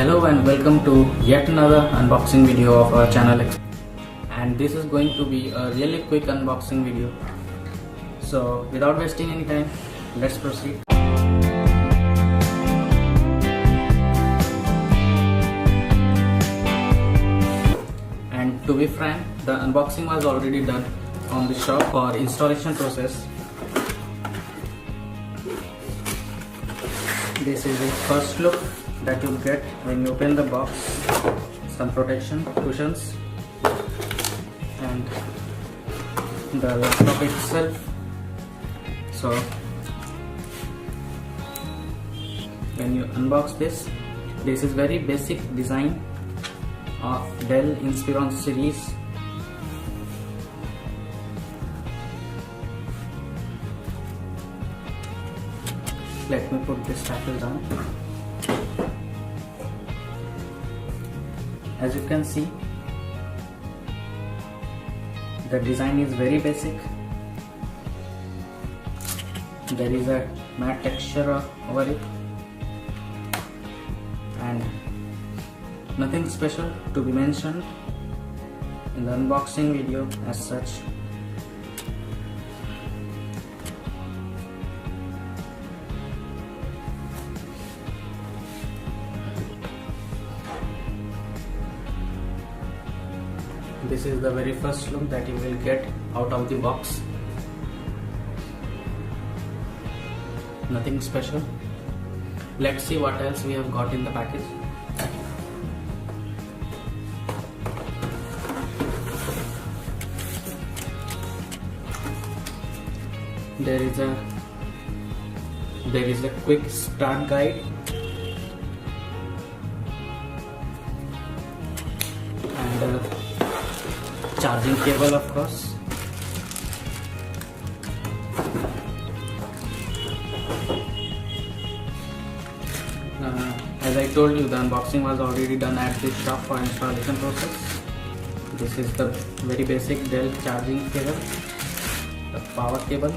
Hello and welcome to yet another unboxing video of our channel, and this is going to be a really quick unboxing video. So without wasting any time, let's proceed. And to be frank, the unboxing was already done on the shop for installation process. This is the first look that you get when you open the box. Some protection cushions and the laptop itself. So when you unbox this is very basic design of Dell Inspiron series. Let me put this tackle down. As you can see, the design is very basic. There is a matte texture over it and nothing special to be mentioned in the unboxing video as such. This is the very first look that you will get out of the box. Nothing special. Let's see what else we have got in the package. There is a quick start guide and a charging cable, of course. As I told you, the unboxing was already done at this shop for installation process. This is the very basic Dell charging cable, the power cable.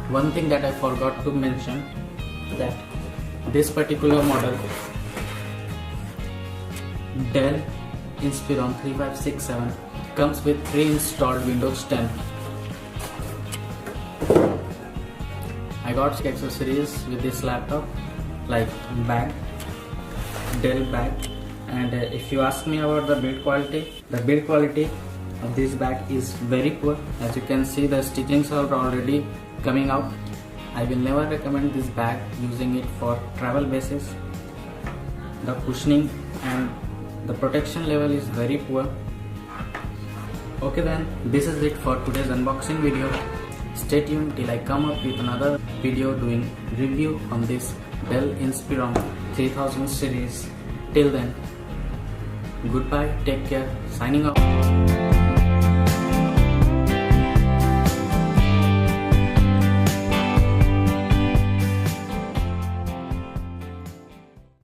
One thing that I forgot to mention, that this particular model, Dell Inspiron 3567, comes with pre-installed Windows 10. I got accessories with this laptop like bag, Dell bag, and if you ask me about the build quality of this bag is very poor. As you can see, the stitchings are already coming out. I will never recommend this bag using it for travel basis. The cushioning and the protection level is very poor. Okay then, this is it for today's unboxing video. Stay tuned till I come up with another video doing review on this Dell Inspiron 3000 series. Till then, goodbye, take care, signing off.